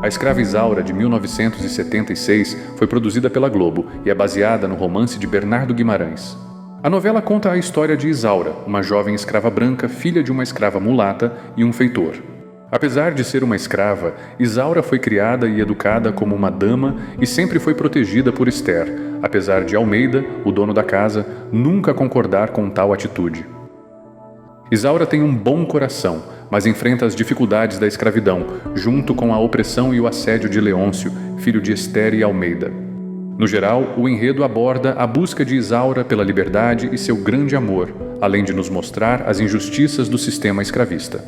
A Escrava Isaura, de 1976, foi produzida pela Globo e é baseada no romance de Bernardo Guimarães. A novela conta a história de Isaura, uma jovem escrava branca, filha de uma escrava mulata e um feitor. Apesar de ser uma escrava, Isaura foi criada e educada como uma dama e sempre foi protegida por Esther, apesar de Almeida, o dono da casa, nunca concordar com tal atitude. Isaura tem um bom coração, mas enfrenta as dificuldades da escravidão, junto com a opressão e o assédio de Leôncio, filho de Esther e Almeida. No geral, o enredo aborda a busca de Isaura pela liberdade e seu grande amor, além de nos mostrar as injustiças do sistema escravista.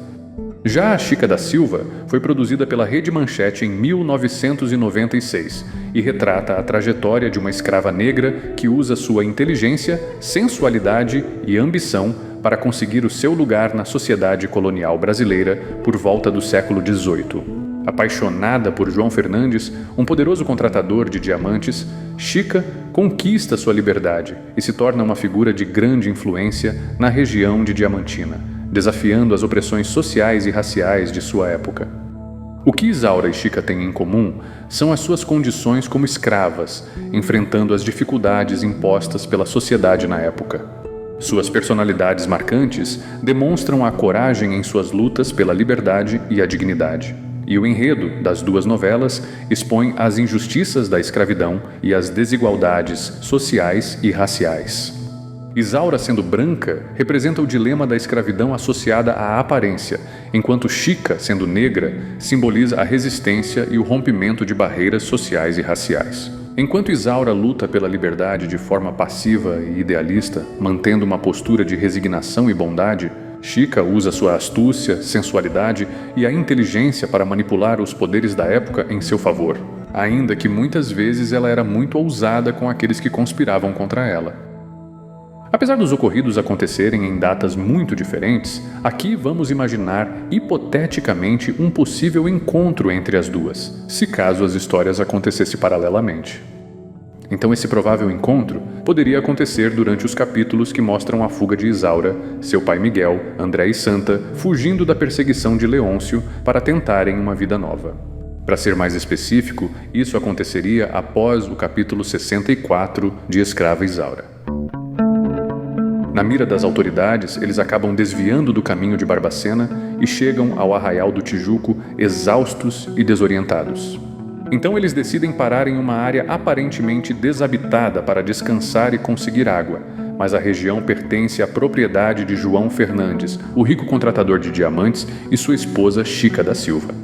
Já a Chica da Silva foi produzida pela Rede Manchete em 1996 e retrata a trajetória de uma escrava negra que usa sua inteligência, sensualidade e ambição para conseguir o seu lugar na sociedade colonial brasileira por volta do século XVIII. Apaixonada por João Fernandes, um poderoso contratador de diamantes, Chica conquista sua liberdade e se torna uma figura de grande influência na região de Diamantina, desafiando as opressões sociais e raciais de sua época. O que Isaura e Chica têm em comum são as suas condições como escravas, enfrentando as dificuldades impostas pela sociedade na época. Suas personalidades marcantes demonstram a coragem em suas lutas pela liberdade e a dignidade. E o enredo das duas novelas expõe as injustiças da escravidão e as desigualdades sociais e raciais. Isaura, sendo branca, representa o dilema da escravidão associada à aparência, enquanto Chica, sendo negra, simboliza a resistência e o rompimento de barreiras sociais e raciais. Enquanto Isaura luta pela liberdade de forma passiva e idealista, mantendo uma postura de resignação e bondade, Chica usa sua astúcia, sensualidade e a inteligência para manipular os poderes da época em seu favor, ainda que muitas vezes ela era muito ousada com aqueles que conspiravam contra ela. Apesar dos ocorridos acontecerem em datas muito diferentes, aqui vamos imaginar hipoteticamente um possível encontro entre as duas, se caso as histórias acontecessem paralelamente. Então esse provável encontro poderia acontecer durante os capítulos que mostram a fuga de Isaura, seu pai Miguel, André e Santa fugindo da perseguição de Leôncio para tentarem uma vida nova. Para ser mais específico, isso aconteceria após o capítulo 64 de Escrava Isaura. Na mira das autoridades, eles acabam desviando do caminho de Barbacena e chegam ao Arraial do Tijuco exaustos e desorientados. Então eles decidem parar em uma área aparentemente desabitada para descansar e conseguir água, mas a região pertence à propriedade de João Fernandes, o rico contratador de diamantes, e sua esposa Chica da Silva.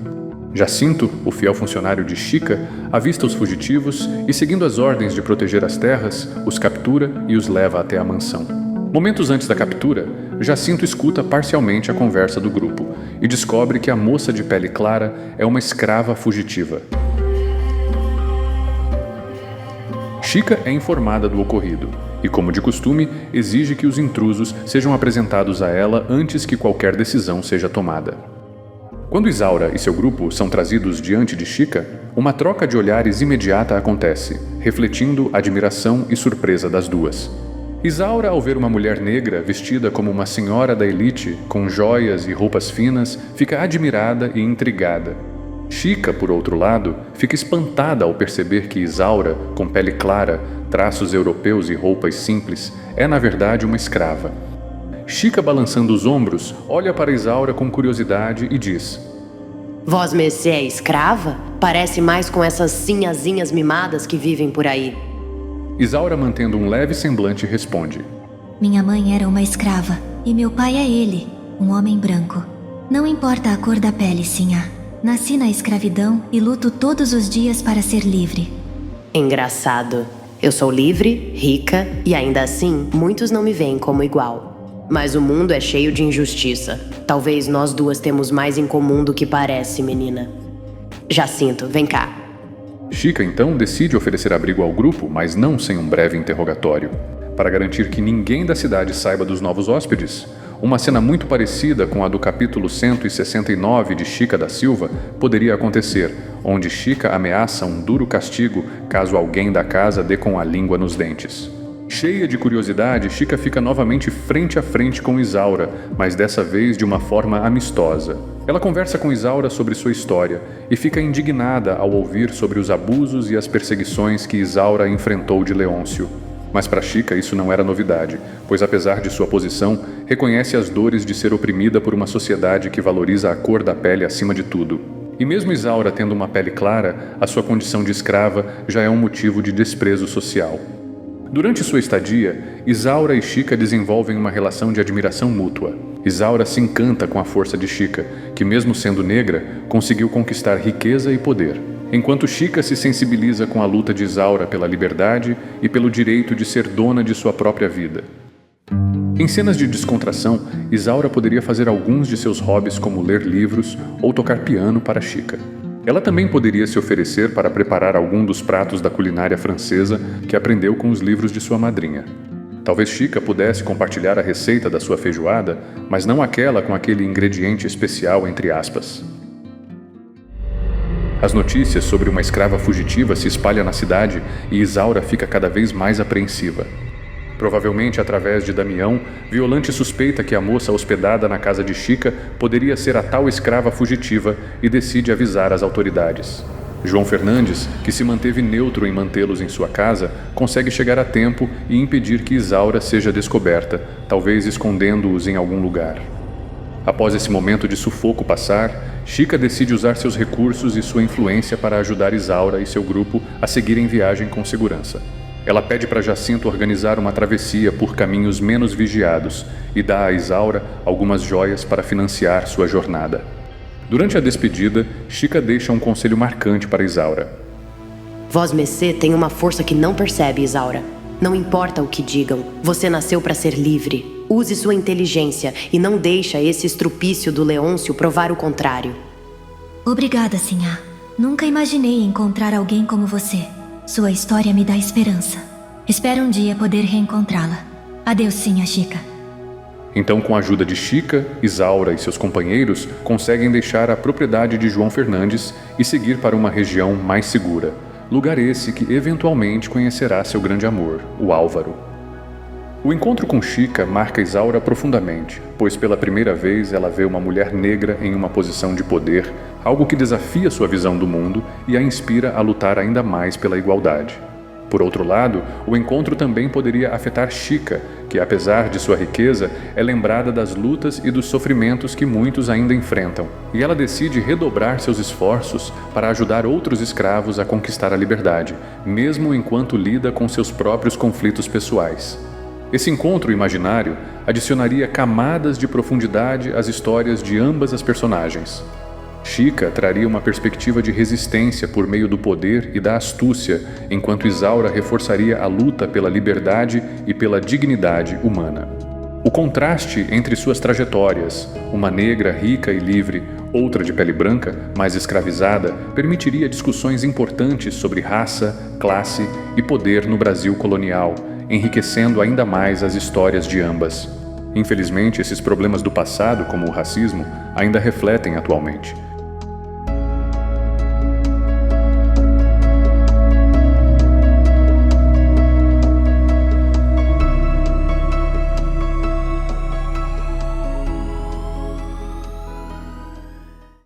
Jacinto, o fiel funcionário de Chica, avista os fugitivos e, seguindo as ordens de proteger as terras, os captura e os leva até a mansão. Momentos antes da captura, Jacinto escuta parcialmente a conversa do grupo e descobre que a moça de pele clara é uma escrava fugitiva. Chica é informada do ocorrido e, como de costume, exige que os intrusos sejam apresentados a ela antes que qualquer decisão seja tomada. Quando Isaura e seu grupo são trazidos diante de Chica, uma troca de olhares imediata acontece, refletindo admiração e surpresa das duas. Isaura, ao ver uma mulher negra vestida como uma senhora da elite, com joias e roupas finas, fica admirada e intrigada. Chica, por outro lado, fica espantada ao perceber que Isaura, com pele clara, traços europeus e roupas simples, é na verdade uma escrava. Chica, balançando os ombros, olha para Isaura com curiosidade e diz: Vós mercê é escrava? Parece mais com essas sinhazinhas mimadas que vivem por aí. Isaura, mantendo um leve semblante, responde: Minha mãe era uma escrava, e meu pai é ele, um homem branco. Não importa a cor da pele, sinhá. Nasci na escravidão e luto todos os dias para ser livre. Engraçado. Eu sou livre, rica, e ainda assim, muitos não me veem como igual. Mas o mundo é cheio de injustiça. Talvez nós duas temos mais em comum do que parece, menina. Jacinto, vem cá. Chica, então, decide oferecer abrigo ao grupo, mas não sem um breve interrogatório. Para garantir que ninguém da cidade saiba dos novos hóspedes, uma cena muito parecida com a do capítulo 169 de Chica da Silva poderia acontecer, onde Chica ameaça um duro castigo caso alguém da casa dê com a língua nos dentes. Cheia de curiosidade, Chica fica novamente frente a frente com Isaura, mas dessa vez de uma forma amistosa. Ela conversa com Isaura sobre sua história e fica indignada ao ouvir sobre os abusos e as perseguições que Isaura enfrentou de Leôncio. Mas para Chica isso não era novidade, pois apesar de sua posição, reconhece as dores de ser oprimida por uma sociedade que valoriza a cor da pele acima de tudo. E mesmo Isaura tendo uma pele clara, a sua condição de escrava já é um motivo de desprezo social. Durante sua estadia, Isaura e Chica desenvolvem uma relação de admiração mútua. Isaura se encanta com a força de Chica, que mesmo sendo negra, conseguiu conquistar riqueza e poder, enquanto Chica se sensibiliza com a luta de Isaura pela liberdade e pelo direito de ser dona de sua própria vida. Em cenas de descontração, Isaura poderia fazer alguns de seus hobbies como ler livros ou tocar piano para Chica. Ela também poderia se oferecer para preparar algum dos pratos da culinária francesa que aprendeu com os livros de sua madrinha. Talvez Chica pudesse compartilhar a receita da sua feijoada, mas não aquela com aquele ingrediente especial entre aspas. As notícias sobre uma escrava fugitiva se espalham na cidade e Isaura fica cada vez mais apreensiva. Provavelmente através de Damião, Violante suspeita que a moça hospedada na casa de Chica poderia ser a tal escrava fugitiva e decide avisar as autoridades. João Fernandes, que se manteve neutro em mantê-los em sua casa, consegue chegar a tempo e impedir que Isaura seja descoberta, talvez escondendo-os em algum lugar. Após esse momento de sufoco passar, Chica decide usar seus recursos e sua influência para ajudar Isaura e seu grupo a seguirem viagem com segurança. Ela pede para Jacinto organizar uma travessia por caminhos menos vigiados e dá a Isaura algumas joias para financiar sua jornada. Durante a despedida, Chica deixa um conselho marcante para Isaura. Vosmecê tem uma força que não percebe, Isaura. Não importa o que digam, você nasceu para ser livre. Use sua inteligência e não deixa esse estrupício do Leôncio provar o contrário. Obrigada, Sinhá. Nunca imaginei encontrar alguém como você. Sua história me dá esperança. Espero um dia poder reencontrá-la. Adeus, Sinhá Chica. Então, com a ajuda de Chica, Isaura e seus companheiros, conseguem deixar a propriedade de João Fernandes e seguir para uma região mais segura. Lugar esse que eventualmente conhecerá seu grande amor, o Álvaro. O encontro com Chica marca Isaura profundamente, pois pela primeira vez ela vê uma mulher negra em uma posição de poder, algo que desafia sua visão do mundo e a inspira a lutar ainda mais pela igualdade. Por outro lado, o encontro também poderia afetar Chica, que apesar de sua riqueza, é lembrada das lutas e dos sofrimentos que muitos ainda enfrentam, e ela decide redobrar seus esforços para ajudar outros escravos a conquistar a liberdade, mesmo enquanto lida com seus próprios conflitos pessoais. Esse encontro imaginário adicionaria camadas de profundidade às histórias de ambas as personagens. Chica traria uma perspectiva de resistência por meio do poder e da astúcia, enquanto Isaura reforçaria a luta pela liberdade e pela dignidade humana. O contraste entre suas trajetórias, uma negra rica e livre, outra de pele branca, mais escravizada, permitiria discussões importantes sobre raça, classe e poder no Brasil colonial, enriquecendo ainda mais as histórias de ambas. Infelizmente, esses problemas do passado, como o racismo, ainda refletem atualmente.